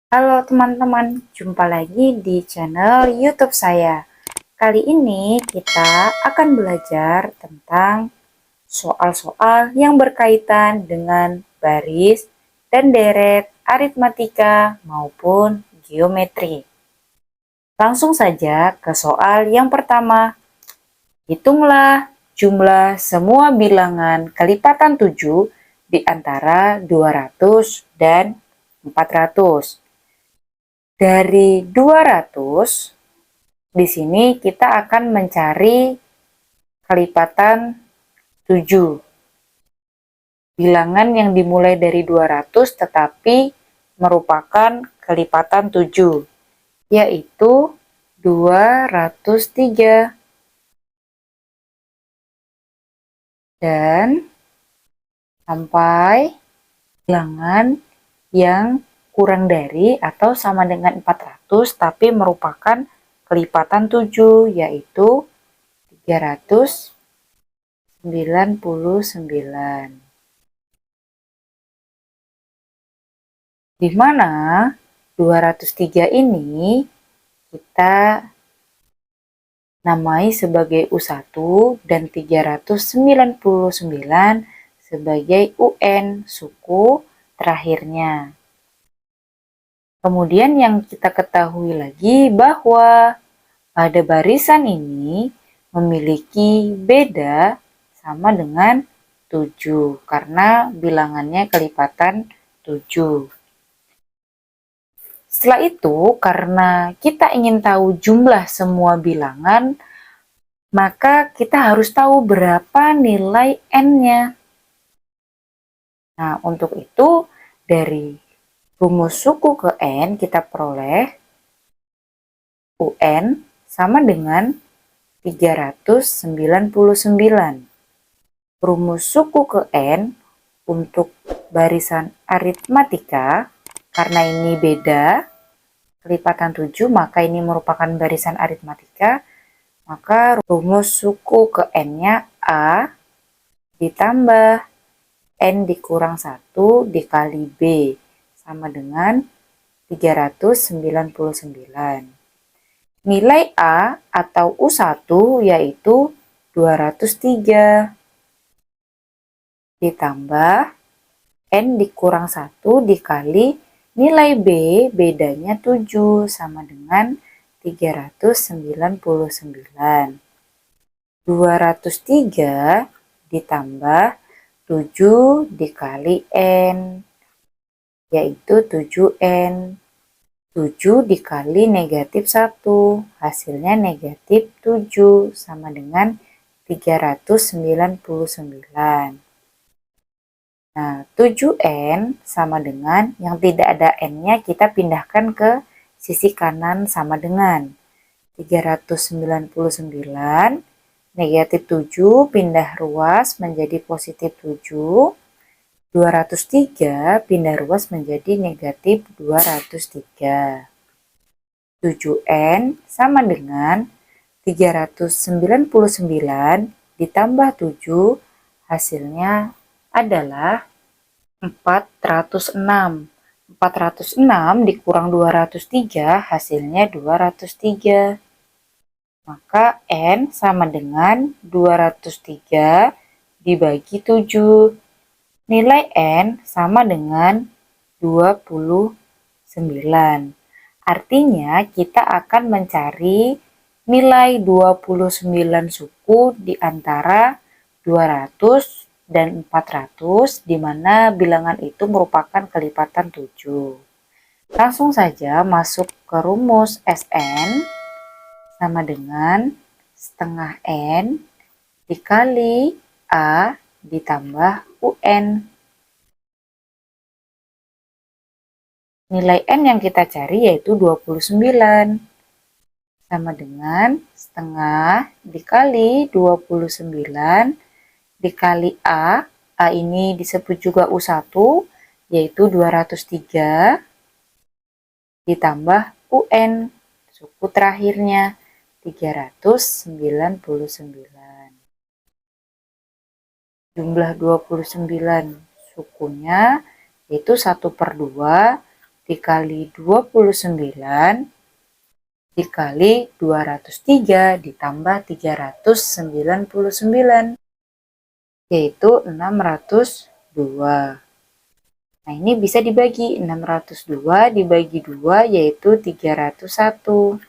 Halo teman-teman, jumpa lagi di channel YouTube saya. Kali ini kita akan belajar tentang soal-soal yang berkaitan dengan baris dan deret aritmatika maupun geometri. Langsung saja ke soal yang pertama. Hitunglah jumlah semua bilangan kelipatan 7 di antara 200 dan 400. Dari 200, di sini kita akan mencari kelipatan 7. Bilangan yang dimulai dari 200 tetapi merupakan kelipatan 7, yaitu 203. Dan sampai bilangan yang kurang dari atau sama dengan 400 tapi merupakan kelipatan 7, yaitu 399. Di mana 203 ini kita namai sebagai U1 dan 399 sebagai UN, suku terakhirnya. Kemudian yang kita ketahui lagi bahwa pada barisan ini memiliki beda sama dengan 7 karena bilangannya kelipatan 7. Setelah itu, karena kita ingin tahu jumlah semua bilangan, maka kita harus tahu berapa nilai N-nya. Nah, untuk itu, dari rumus suku ke N, kita peroleh UN sama dengan 399. Rumus suku ke N untuk barisan aritmatika, karena ini beda, kelipatan 7, maka ini merupakan barisan aritmatika, maka rumus suku ke N-nya A ditambah N dikurang 1 dikali B sama dengan 399. Nilai A atau U1 yaitu 203 ditambah N dikurang 1 dikali nilai B, bedanya 7 sama dengan 399. 203 ditambah 7 dikali N, yaitu 7N. 7 dikali negatif 1, hasilnya negatif 7 sama dengan 399. Nah, 7N sama dengan yang tidak ada N-nya kita pindahkan ke sisi kanan sama dengan 399 negatif 7 pindah ruas menjadi positif 7. 203 pindah ruas menjadi negatif 203. 7N sama dengan 399 ditambah 7, hasilnya adalah 406. 406 dikurang 203, hasilnya 203. Maka N sama dengan 203 dibagi 7. Nilai N sama dengan 29. Artinya kita akan mencari nilai 29 suku di antara 200 dan 400, di mana bilangan itu merupakan kelipatan 7. Langsung saja masuk ke rumus Sn sama dengan setengah N dikali A ditambah UN. Nilai N yang kita cari yaitu 29. Sama dengan setengah dikali 29 dikali A. A ini disebut juga U1, yaitu 203 ditambah UN, suku terakhirnya 399. Jumlah 29 sukunya yaitu 1/2 dikali 29 dikali 203 ditambah 399, yaitu 602. Nah, ini bisa dibagi. 602 dibagi 2 yaitu 301.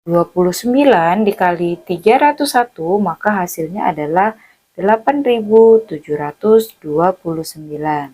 29 dikali 301 maka hasilnya adalah 8.729.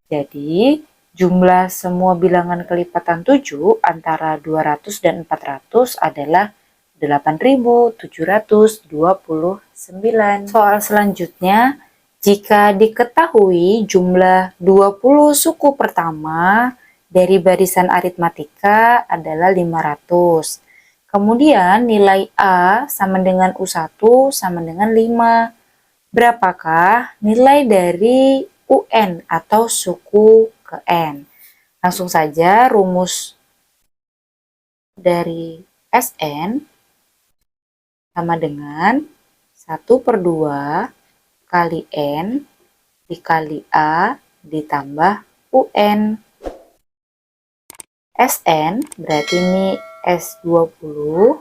Jadi jumlah semua bilangan kelipatan 7 antara 200 dan 400 adalah 8.729. Soal selanjutnya, jika diketahui jumlah 20 suku pertama dari barisan aritmatika adalah 500. Kemudian nilai A sama dengan U1 sama dengan 5. Berapakah nilai dari UN atau suku ke N? Langsung saja rumus dari SN sama dengan 1/2 kali N dikali A ditambah UN. SN berarti ini S20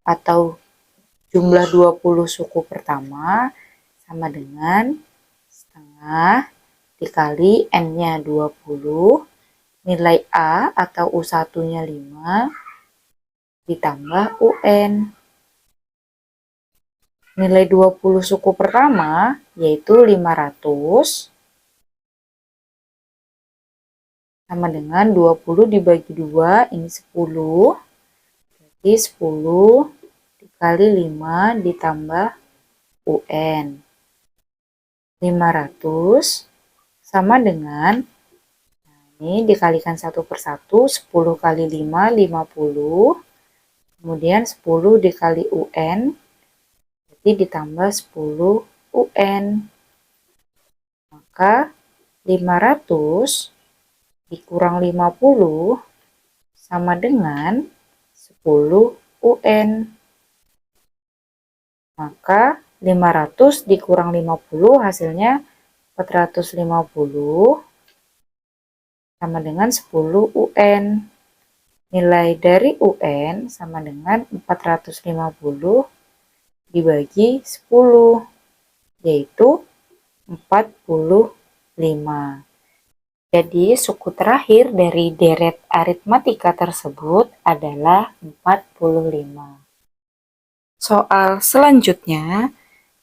atau jumlah 20 suku pertama sama dengan setengah dikali N-nya 20, nilai A atau U1-nya 5 ditambah UN. Nilai 20 suku pertama yaitu 500 sama dengan 20 dibagi 2, ini 10. Jadi 10 dikali 5 ditambah UN. 500 sama dengan, nah ini dikalikan 1 per 1, 10 kali 5, 50. Kemudian 10 dikali UN, jadi ditambah 10 UN. Maka 500 dikurang 50 sama dengan 10 UN. Maka 500 dikurang 50 hasilnya 450 sama dengan 10 UN. Nilai dari UN sama dengan 450 dibagi 10, yaitu 45. Jadi suku terakhir dari deret aritmatika tersebut adalah 45. Soal selanjutnya,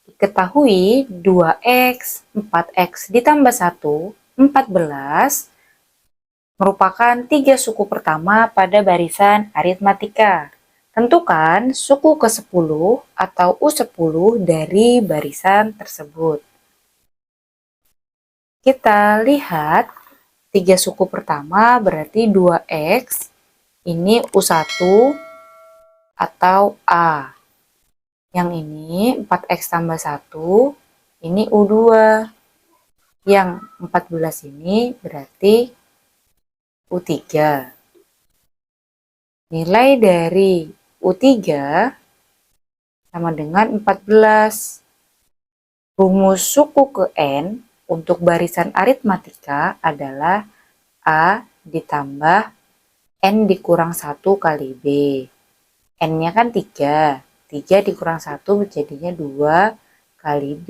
diketahui 2x, 4x ditambah 1, 14 merupakan 3 suku pertama pada barisan aritmatika. Tentukan suku ke-10 atau U10 dari barisan tersebut. Kita lihat 3 suku pertama berarti 2x, ini U1 atau A. Yang ini 4x tambah 1, ini U2. Yang 14 ini berarti U3. Nilai dari U3 sama dengan 14. Rumus suku ke N untuk barisan aritmatika adalah A ditambah N dikurang 1 kali B. N-nya kan 3. 3 dikurang 1 jadinya 2 kali B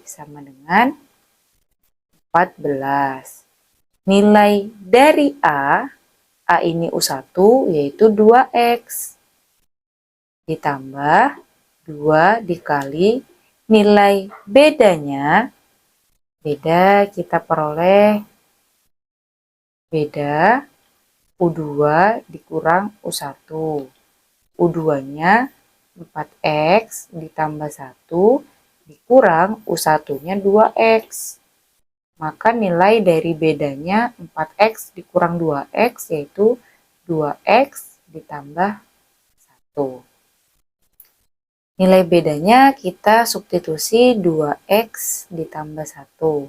sama dengan 14. Nilai dari A ini U1 yaitu 2x. Ditambah 2 dikali nilai bedanya. Beda kita peroleh beda U2 dikurang U1. U2-nya 4x ditambah 1 dikurang U1-nya 2x. Maka nilai dari bedanya 4x dikurang 2x yaitu 2x ditambah 1. Nilai bedanya kita substitusi 2x ditambah 1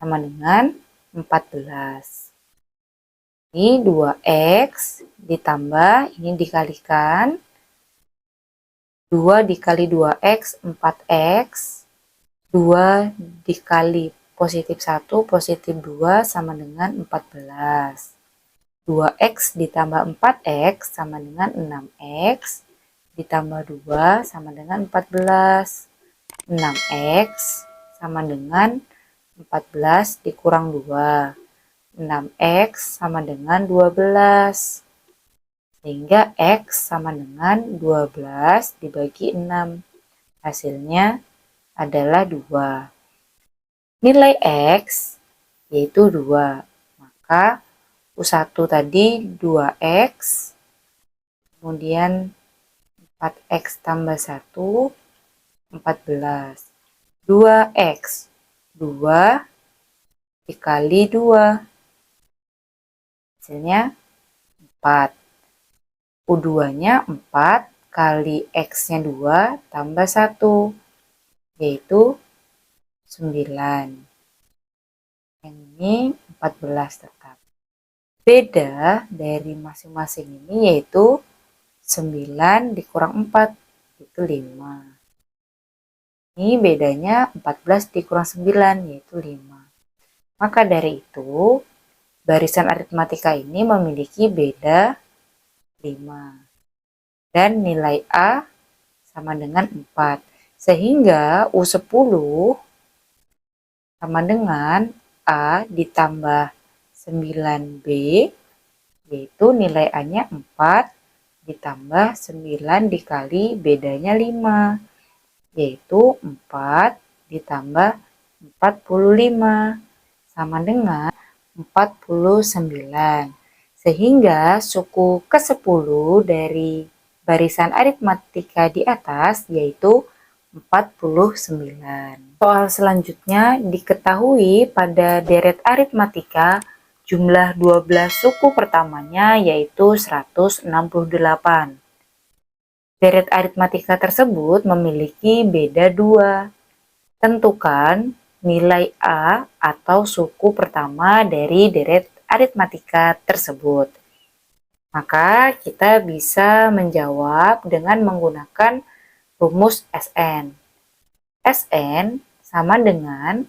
sama dengan 14. Ini 2x ditambah, ini dikalikan. 2 dikali 2x, 4x. 2 dikali positif 1, positif 2 sama dengan 14. 2x ditambah 4x sama dengan 6x, ditambah 2 sama dengan 14. 6x sama dengan 14 dikurang 2. 6x sama dengan 12. Sehingga x sama dengan 12 dibagi 6. Hasilnya adalah 2. Nilai x yaitu 2. Maka U1 tadi 2x, kemudian 4x tambah 1, 14. 2x, 2 dikali 2. Hasilnya 4. U2-nya 4 kali X-nya 2 tambah 1, yaitu 9. Yang ini 14 tetap. Beda dari masing-masing ini yaitu 9 dikurang 4, itu 5. Ini bedanya 14 dikurang 9, yaitu 5. Maka dari itu, barisan aritmatika ini memiliki beda 5. Dan nilai A sama dengan 4. Sehingga U10 sama dengan A ditambah 9B, yaitu nilai A-nya 4 ditambah 9 dikali bedanya 5, yaitu 4 ditambah 45 sama dengan 49. Sehingga suku ke-10 dari barisan aritmatika di atas yaitu 49. Soal selanjutnya, diketahui pada deret aritmatika jumlah 12 suku pertamanya yaitu 168. Deret aritmatika tersebut memiliki beda 2. Tentukan nilai A atau suku pertama dari deret aritmatika tersebut. Maka kita bisa menjawab dengan menggunakan rumus SN. SN sama dengan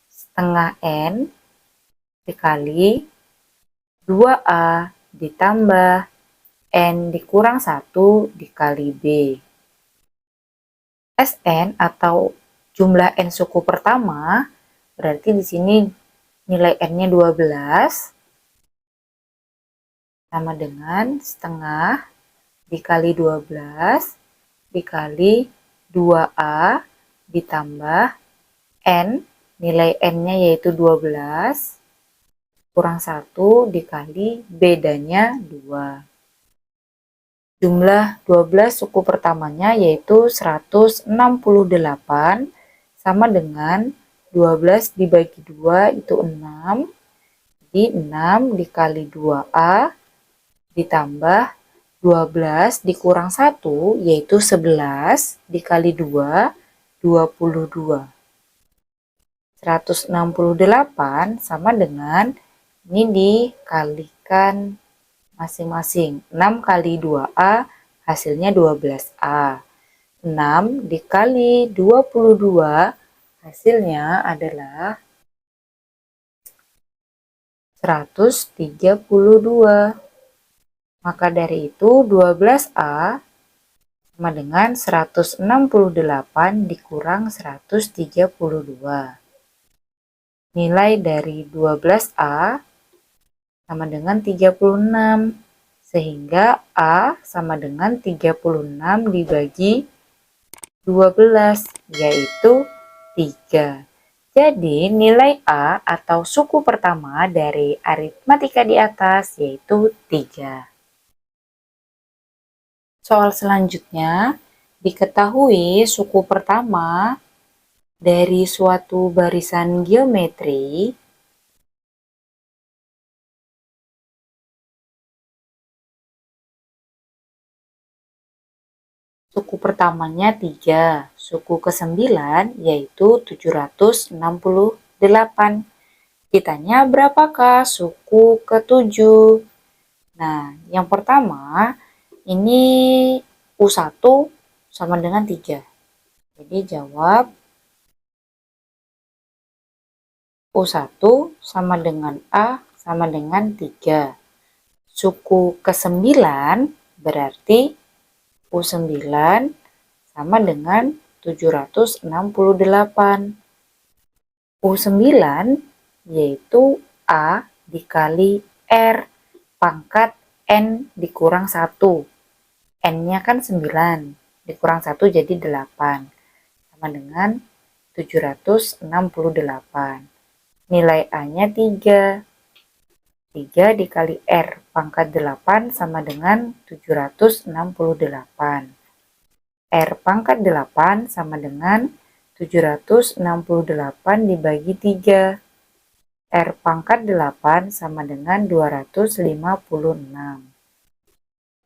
setengah N dikali 2A ditambah N dikurang 1 dikali B. SN atau jumlah N suku pertama, berarti di sini nilai N-nya 12, sama dengan setengah dikali 12 dikali 2A ditambah N, nilai N-nya yaitu 12, kurang 1 dikali bedanya 2. Jumlah 12 suku pertamanya yaitu 168 sama dengan 12 dibagi 2 itu 6. Jadi 6 dikali 2A ditambah 12 dikurang 1 yaitu 11 dikali 2, 22. 168 sama dengan ini dikalikan masing-masing. 6 kali 2A hasilnya 12A. 6 dikali 22 hasilnya adalah 132. Maka dari itu 12A sama dengan 168 dikurang 132. Nilai dari 12A sama dengan 36. Sehingga A sama dengan 36 dibagi 12, yaitu 3. Jadi nilai A atau suku pertama dari aritmatika di atas yaitu 3. Soal selanjutnya, diketahui suku pertama dari suatu barisan geometri suku pertamanya 3, suku ke-9 yaitu 768. Ditanya berapakah suku ke-7? Nah, yang pertama ini U1 sama dengan 3. Jadi jawab U1 sama dengan A sama dengan 3. Suku ke-9 berarti U9 sama dengan 768. U9 yaitu A dikali R pangkat N dikurang 1. N-nya kan 9, dikurang 1 jadi 8. Sama dengan 768. Nilai A-nya 3. 3 dikali R pangkat 8 sama dengan 768. R pangkat 8 sama dengan 768 dibagi 3. R pangkat 8 sama dengan 256.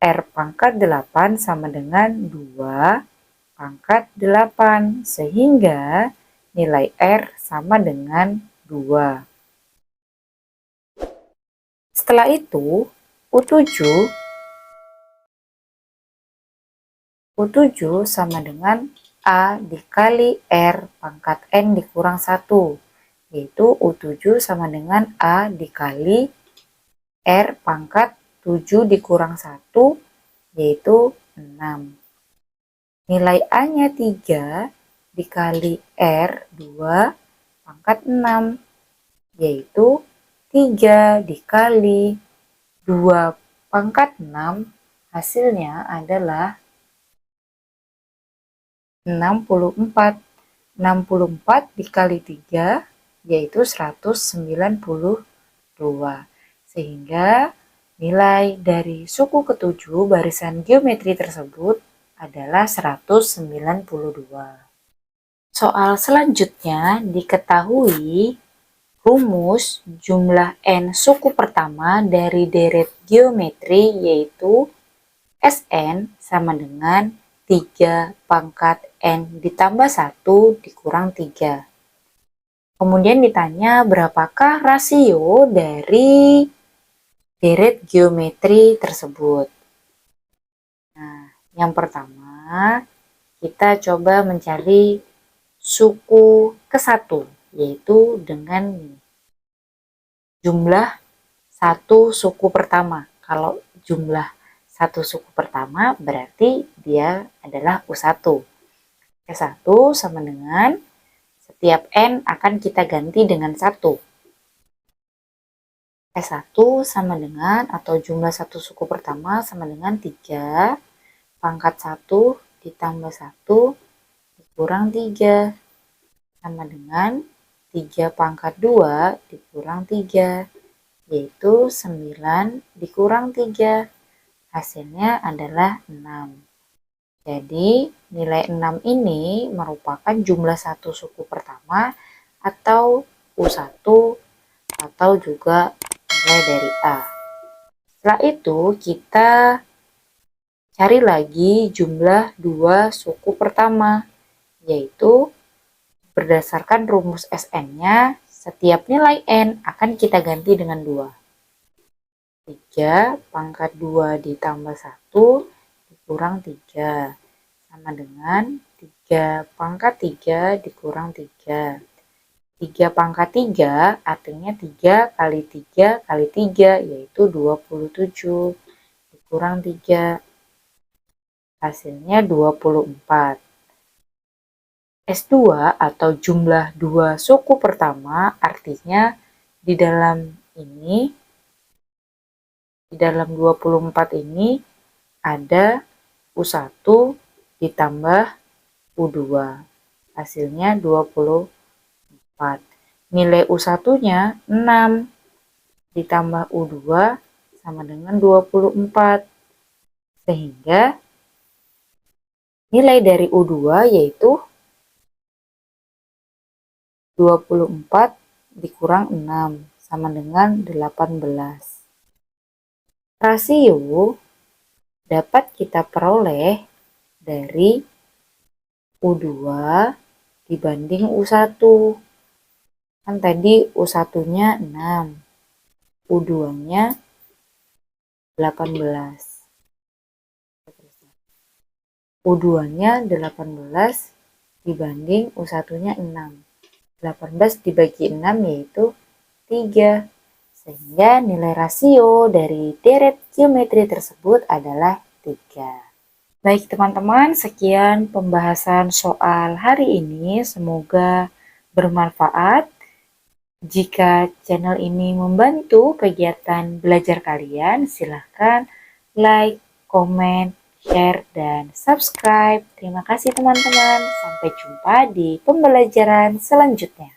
R pangkat 8 sama dengan 2 pangkat 8. Sehingga nilai R sama dengan 2. Setelah itu, U7 sama dengan A dikali R pangkat N dikurang 1, yaitu U7 sama dengan A dikali R pangkat 7 dikurang 1, yaitu 6. Nilai A-nya 3 dikali R 2 pangkat 6, yaitu 3 dikali 2 pangkat 6, hasilnya adalah 64. 64 dikali 3 yaitu 192. Sehingga nilai dari suku ketujuh barisan geometri tersebut adalah 192. Soal selanjutnya diketahui rumus jumlah n suku pertama dari deret geometri yaitu Sn sama dengan 3 pangkat N ditambah 1 dikurang 3. Kemudian ditanya berapakah rasio dari deret geometri tersebut. Nah, yang pertama kita coba mencari suku ke-1, yaitu dengan jumlah satu suku pertama. Kalau jumlah satu suku pertama berarti dia adalah U1. U1 sama dengan setiap N akan kita ganti dengan 1. S1 sama dengan atau jumlah satu suku pertama sama dengan 3 pangkat 1 ditambah 1 dikurang 3 sama dengan 3 pangkat 2 dikurang 3, yaitu 9 dikurang 3. Hasilnya adalah 6. Jadi nilai 6 ini merupakan jumlah satu suku pertama atau U1 atau juga nilai dari A. Setelah itu kita cari lagi jumlah dua suku pertama, yaitu berdasarkan rumus Sn-nya setiap nilai N akan kita ganti dengan 2. 3 pangkat 2 ditambah 1 dikurang 3 sama dengan 3 pangkat 3 dikurang 3. 3 pangkat 3 artinya 3 kali 3 kali 3 yaitu 27 dikurang 3. Hasilnya 24. S2 atau jumlah dua suku pertama artinya di dalam ini, di dalam 24 ini ada U1 ditambah U2. Hasilnya 24. Nilai U1-nya 6 ditambah U2 sama dengan 24. Sehingga nilai dari U2 yaitu 24 dikurang 6 sama dengan 18. Rasio dapat kita peroleh dari U2 dibanding U1. Kan tadi U1-nya 6, U2-nya 18. U2-nya 18 dibanding U1-nya 6. 18 dibagi 6 yaitu 3. Sehingga nilai rasio dari deret geometri tersebut adalah 3. Baik teman-teman, sekian pembahasan soal hari ini. Semoga bermanfaat. Jika channel ini membantu kegiatan belajar kalian, silahkan like, komen, share, dan subscribe. Terima kasih teman-teman. Sampai jumpa di pembelajaran selanjutnya.